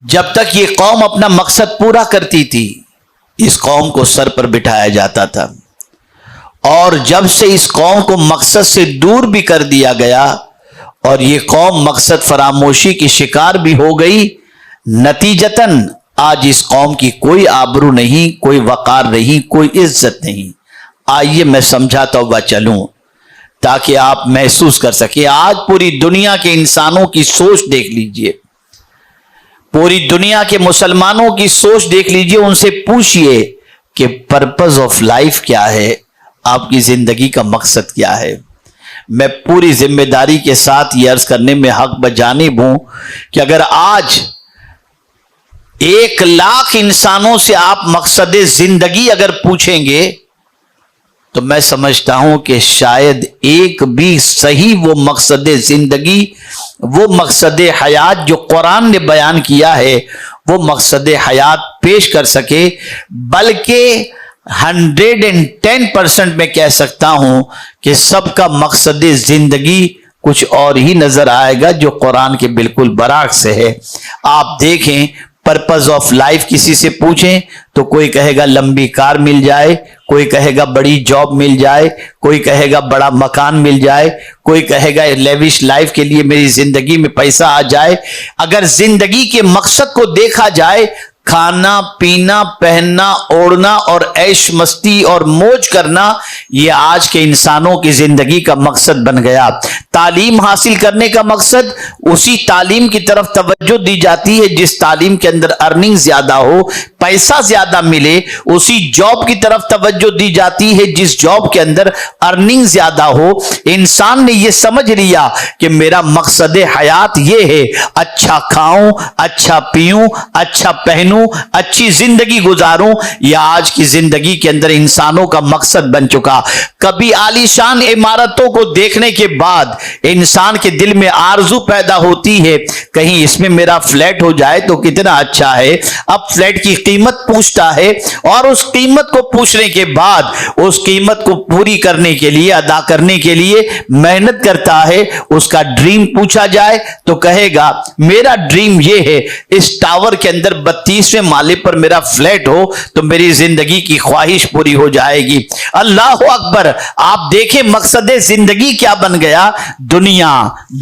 جب تک یہ قوم اپنا مقصد پورا کرتی تھی اس قوم کو سر پر بٹھایا جاتا تھا، اور جب سے اس قوم کو مقصد سے دور بھی کر دیا گیا اور یہ قوم مقصد فراموشی کی شکار بھی ہو گئی، نتیجتاً آج اس قوم کی کوئی آبرو نہیں، کوئی وقار نہیں، کوئی عزت نہیں۔ آئیے میں سمجھاتا ہوا چلوں تاکہ آپ محسوس کر سکیں۔ آج پوری دنیا کے انسانوں کی سوچ دیکھ لیجئے، پوری دنیا کے مسلمانوں کی سوچ دیکھ لیجئے، ان سے پوچھئے کہ پرپز آف لائف کیا ہے، آپ کی زندگی کا مقصد کیا ہے۔ میں پوری ذمہ داری کے ساتھ یہ عرض کرنے میں حق بجانب ہوں کہ اگر آج 1,00,000 انسانوں سے آپ مقصد زندگی اگر پوچھیں گے تو میں سمجھتا ہوں کہ شاید ایک بھی صحیح وہ مقصد زندگی، وہ مقصد حیات جو قرآن نے بیان کیا ہے، وہ مقصد حیات پیش کر سکے، بلکہ 110% میں کہہ سکتا ہوں کہ سب کا مقصد زندگی کچھ اور ہی نظر آئے گا جو قرآن کے بالکل برعکس ہے۔ آپ دیکھیں، پرپز آف لائف کسی سے پوچھیں تو کوئی کہے گا لمبی کار مل جائے، کوئی کہے گا بڑی جاب مل جائے، کوئی کہے گا بڑا مکان مل جائے، کوئی کہے گا لیوش لائف کے لیے میری زندگی میں پیسہ آ جائے۔ اگر زندگی کے مقصد کو دیکھا جائے، کھانا پینا پہننا اوڑھنا اور عیش مستی اور موج کرنا، یہ آج کے انسانوں کی زندگی کا مقصد بن گیا۔ تعلیم حاصل کرنے کا مقصد، اسی تعلیم کی طرف توجہ دی جاتی ہے جس تعلیم کے اندر ارننگ زیادہ ہو، پیسہ زیادہ ملے، اسی جاب کی طرف توجہ دی جاتی ہے جس جاب کے اندر ارننگ زیادہ ہو۔ انسان نے یہ سمجھ لیا کہ میرا مقصد حیات یہ ہے، اچھا کھاؤں، اچھا پیوں، اچھا پہنوں، اچھی زندگی گزاروں۔ یہ آج کی زندگی کے اندر انسانوں کا مقصد بن چکا۔ کبھی عالیشان عمارتوں کو دیکھنے کے بعد انسان کے دل میں آرزو پیدا ہوتی ہے کہیں اس میں میرا فلیٹ ہو جائے تو کتنا اچھا ہے۔ اب فلیٹ کی قیمت پوچھتا ہے اور اس قیمت کو پوچھنے کے بعد اس قیمت کو پوری کرنے کے لیے، ادا کرنے کے لیے محنت کرتا ہے۔ اس کا ڈریم پوچھا جائے تو کہے گا میرا ڈریم یہ ہے اس ٹاور کے اندر 32ویں مالے پر میرا فلیٹ ہو تو میری زندگی کی خواہش پوری ہو جائے گی۔ اللہ اکبر! آپ دیکھیں مقصد زندگی کیا بن گیا، دنیا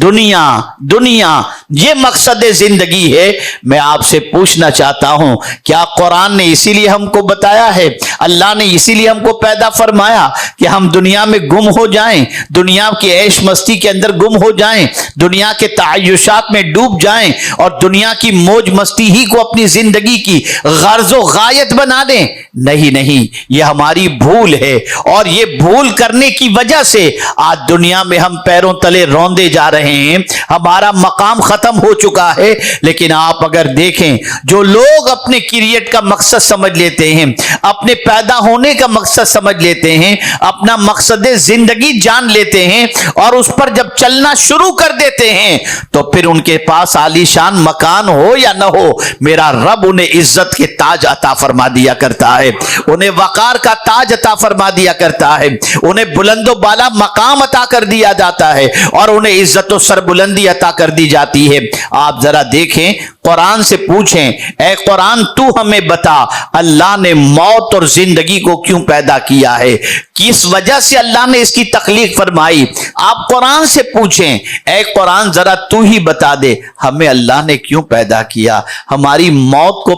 دنیا دنیا، یہ مقصد زندگی ہے۔ میں آپ سے پوچھنا چاہتا ہوں، کیا قرآن نے اسی لیے ہم کو بتایا ہے، اللہ نے اسی لیے ہم کو پیدا فرمایا کہ ہم دنیا میں گم ہو جائیں، دنیا کی عیش مستی کے اندر گم ہو جائیں، دنیا کے تعیشات میں ڈوب جائیں اور دنیا کی موج مستی ہی کو اپنی زندگی کی غرض و غایت بنا دیں؟ نہیں نہیں، یہ ہماری بھول ہے، اور یہ بھول کرنے کی وجہ سے آج دنیا میں ہم پیروں تلے روندے جا رہے ہیں، ہمارا مقام ختم ہو چکا ہے۔ لیکن آپ اگر دیکھیں، جو لوگ اپنے کریٹ کا مقصد سمجھ لیتے ہیں، اپنے پیدا ہونے کا مقصد سمجھ لیتے ہیں، اپنا مقصد زندگی جان لیتے ہیں اور اس پر جب چلنا شروع کر دیتے ہیں تو پھر ان کے پاس عالیشان مکان ہو یا نہ ہو، میرا رب انہیں عزت کے تاج عطا فرما دیا کرتا ہے، انہیں وقار کا تاج عطا فرما دیا کرتا ہے، انہیں بلند و بالا مقام عطا کر دیا جاتا ہے اور انہیں عزت و سربلندی عطا کر دی جاتی ہے۔ آپ ذرا دیکھیں، قرآن سے پوچھیں، اے قرآن تو ہمیں بتا اللہ نے موت اور زندگی کو کیوں پیدا کیا ہے، کس وجہ سے اللہ نے اس کی تخلیق فرمائی۔ آپ قرآن سے پوچھیں، اے قرآن ذرا تو ہی بتا دے ہمیں اللہ نے کیوں پیدا کیا، ہماری موت کو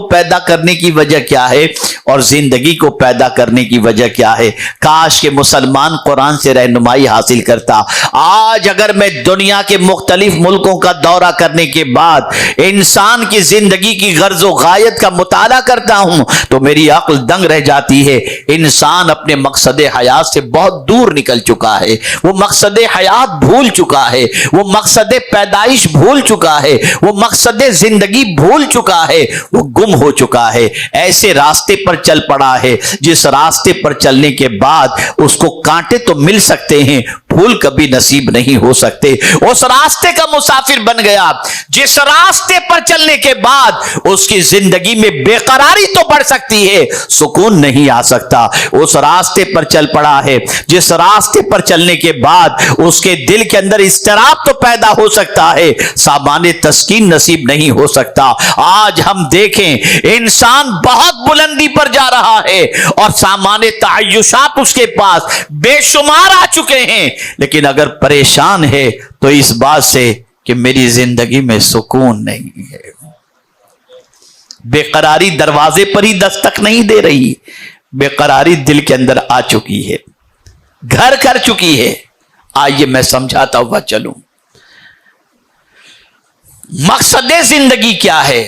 پیدا کرنے کی وجہ کیا ہے اور زندگی کو پیدا کرنے کی وجہ کیا ہے۔ کاش کہ مسلمان قرآن سے رہنمائی حاصل کرتا۔ آج اگر میں دنیا کے مختلف ملکوں کا دورہ کرنے کے بعد انسان کی زندگی کی غرض و غایت کا مطالعہ کرتا ہوں تو میری عقل دنگ رہ جاتی ہے۔ انسان اپنے مقصد حیات سے بہت دور نکل چکا ہے، وہ مقصد حیات بھول چکا ہے، وہ مقصد پیدائش بھول چکا ہے، وہ مقصد زندگی بھول چکا ہے، وہ گم ہو چکا ہے، ایسے راستے پر چل پڑا ہے جس راستے پر چلنے کے بعد اس کو کانٹے تو مل سکتے ہیں، फूल कभी नसीब नहीं हो सकते। उस रास्ते का मुसाफिर बन गया जिस रास्ते पर चलने के बाद उसकी जिंदगी में बेकरारी तो बढ़ सकती है, सुकून नहीं आ सकता। उस रास्ते पर चल पड़ा है जिस रास्ते पर चलने के बाद उसके दिल के अंदर इस्तराब तो पैदा हो सकता है, सामान्य तस्कीन नसीब नहीं हो सकता। आज हम देखें इंसान बहुत बुलंदी पर जा रहा है और सामान्य तायुशात उसके पास बेशुमार आ चुके हैं, लेकिन अगर परेशान है तो इस बात से कि मेरी जिंदगी में सुकून नहीं है, बेकरारी दरवाजे पर ही दस्तक नहीं दे रही, बेकरारी दिल के अंदर आ चुकी है, घर कर चुकी है। आइए मैं समझाता हुआ चलूं मकसद जिंदगी क्या है।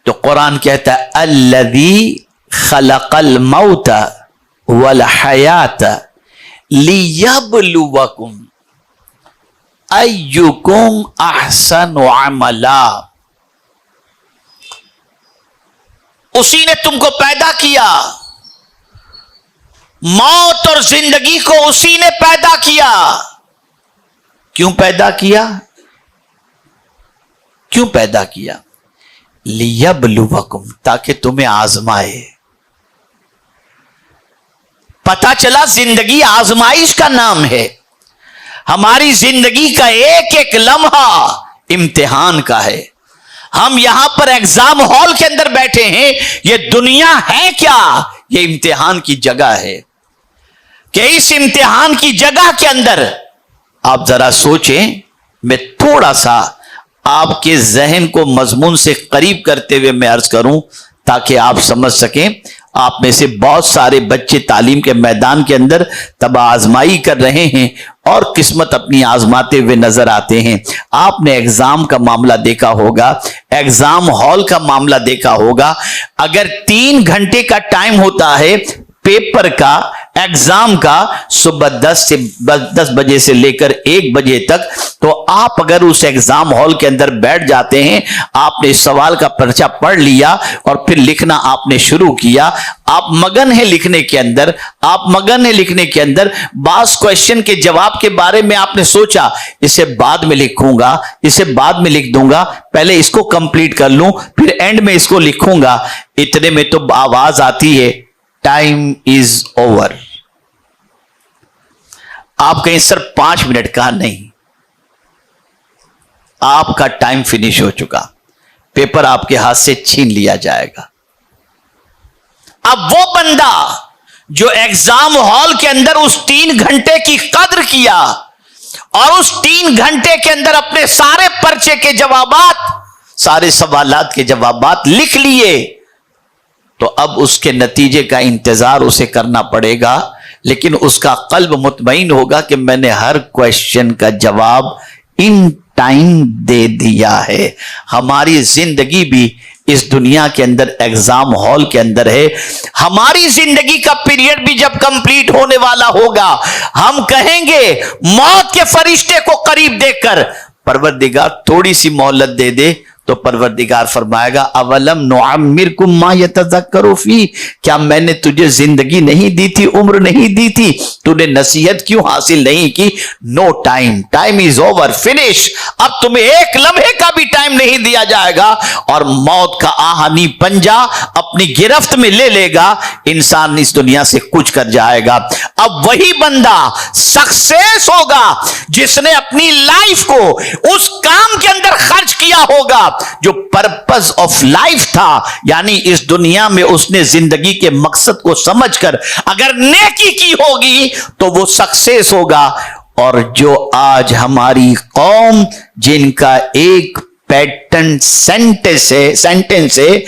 तो कुरान कहता है अल्लज़ी खलक़ल मौत वल हयात लियब्लुवकुम अय्युकुम अहसनु अमला। उसी ने तुमको पैदा किया, मौत और जिंदगी को उसी ने पैदा किया। क्यों पैदा किया? क्यों पैदा किया? लियब्लुवकुम, ताकि तुम्हें आजमाए। पता चला जिंदगी आजमाइश का नाम है। हमारी जिंदगी का एक एक लम्हा इम्तिहान का है। हम यहां पर एग्जाम हॉल के अंदर बैठे हैं, ये दुनिया है क्या? ये इम्तिहान की जगह है कि इस इम्तिहान की जगह के अंदर आप जरा सोचें। मैं थोड़ा सा आपके जहन को मजमून से करीब करते हुए मैं अर्ज करूं ताकि आप समझ सकें। आप में से बहुत सारे बच्चे तालीम के मैदान के अंदर तब आजमाई कर रहे हैं और किस्मत अपनी आजमाते हुए नजर आते हैं। आपने एग्जाम का मामला देखा होगा, एग्जाम हॉल का मामला देखा होगा। अगर 3 घंटे का टाइम होता है पेपर का, एग्जाम का, सुबह 10 बजे से लेकर 1 बजे तक, तो आप अगर उस एग्जाम हॉल के अंदर बैठ जाते हैं, आपने सवाल का पर्चा पढ़ लिया और फिर लिखना आपने शुरू किया, आप मगन है लिखने के अंदर, आप मगन है लिखने के अंदर। बास क्वेश्चन के जवाब के बारे में आपने सोचा इसे बाद में लिखूंगा, इसे बाद में लिख दूंगा, पहले इसको कंप्लीट कर लूं फिर एंड में इसको लिखूंगा। इतने में तो आवाज आती है टाइम इज ओवर। आप कहें सर 5 मिनट का, नहीं, आपका टाइम फिनिश हो चुका, पेपर आपके हाथ से छीन लिया जाएगा। अब वो बंदा जो एग्जाम हॉल के अंदर उस 3 घंटे की कद्र किया और उस 3 घंटे के अंदर अपने सारे पर्चे के जवाबात, सारे सवालात के जवाबात लिख लिए, तो अब उसके नतीजे का इंतजार उसे करना पड़ेगा, लेकिन उसका कल्ब मुतमईन होगा कि मैंने हर क्वेश्चन का जवाब इन टाइम दे दिया है। हमारी जिंदगी भी इस दुनिया के अंदर एग्जाम हॉल के अंदर है। हमारी जिंदगी का पीरियड भी जब कंप्लीट होने वाला होगा, हम कहेंगे मौत के फरिश्ते को करीब देखकर, परवरदिगार थोड़ी सी मोहलत दे दे, तो परवरदिगार फरमाएगा अवलम नुअम्मिरकुम मा यतज़क्करु फी, क्या मैंने तुझे जिंदगी नहीं दी थी, उम्र नहीं दी थी, तूने नसीहत क्यों हासिल नहीं की? No time, time is over, finish. अब तुम्हें एक लम्हे का भी टाइम नहीं दिया जाएगा और मौत का आहानी पंजा अपनी गिरफ्त में ले लेगा, इंसान इस दुनिया से कुछ कर जाएगा। अब वही बंदा सक्सेस होगा जिसने अपनी लाइफ को उस काम के अंदर खर्च किया होगा जो पर्पस ऑफ लाइफ था, यानी इस दुनिया में उसने जिंदगी के मकसद को समझकर अगर नेकी की होगी तो वो सक्सेस होगा। और जो आज हमारी कौम, जिनका एक पैटर्न सेंटेंस है,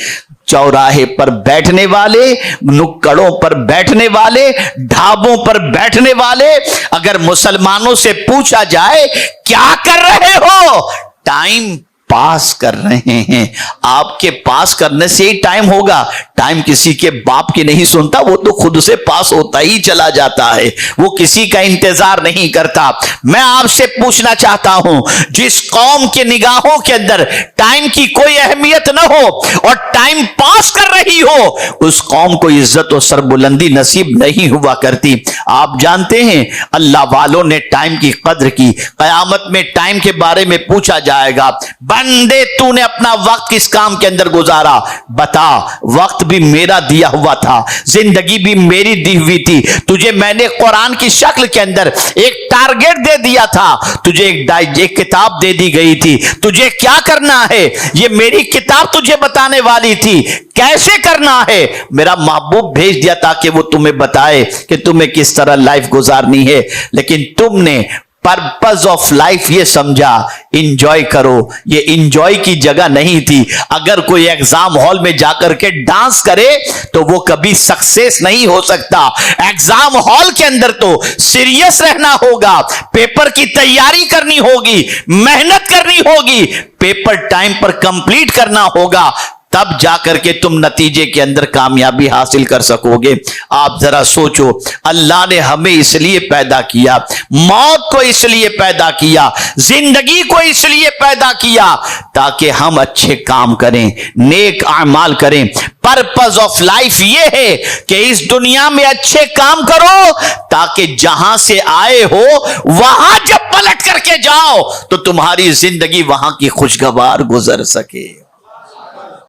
चौराहे पर बैठने वाले, नुक्कड़ों पर बैठने वाले, ढाबों पर बैठने वाले, अगर मुसलमानों से पूछा जाए क्या कर रहे हो, टाइम पास कर रहे हैं। आपके पास करने से ही टाइम होगा। टाइम किसी के बाप की नहीं सुनता, वो तो खुद से पास होता ही चला जाता है, वो किसी का इंतजार नहीं करता। मैं आपसे पूछना चाहता हूं, जिस कौम के निगाहों के अंदर टाइम की कोई अहमियत न हो और टाइम पास कर रही हो, उस कौम को इज्जत और सरबुलंदी नसीब नहीं हुआ करती। आप जानते हैं अल्लाह वालों ने टाइम की कद्र की। कयामत में टाइम के बारे में पूछा जाएगा, बंदे तूने अपना वक्त किस काम के अंदर गुजारा, बता। वक्त भी मेरा दिया हुआ था, जिंदगी भी मेरी दी हुई थी। तुझे मैंने कुरान की शक्ल के अंदर एक टारगेट दे दिया था, तुझे एक किताब दे दी गई थी, तुझे क्या करना है ये मेरी किताब तुझे बताने वाली थी। कैसे करना है मेरा महबूब भेज दिया ताकि वो तुम्हें बताए कि तुम्हें किस तरह लाइफ गुजारनी है। लेकिन तुमने पर्पस ऑफ लाइफ ये समझा इंजॉय करो, ये इंजॉय की जगह नहीं थी। अगर कोई एग्जाम हॉल में जाकर के डांस करे तो वो कभी सक्सेस नहीं हो सकता। एग्जाम हॉल के अंदर तो सीरियस रहना होगा, पेपर की तैयारी करनी होगी, मेहनत करनी होगी, पेपर टाइम पर कंप्लीट करना होगा, तब जाकर के तुम नतीजे के अंदर कामयाबी हासिल कर सकोगे। आप जरा सोचो, अल्लाह ने हमें इसलिए पैदा किया, मौत को इसलिए पैदा किया, जिंदगी को इसलिए पैदा किया ताकि हम अच्छे काम करें, नेक अमाल करें। पर्पस ऑफ लाइफ ये है कि इस दुनिया में अच्छे काम करो ताकि जहां से आए हो वहां जब पलट करके जाओ तो तुम्हारी जिंदगी वहां की खुशगवार गुजर सके।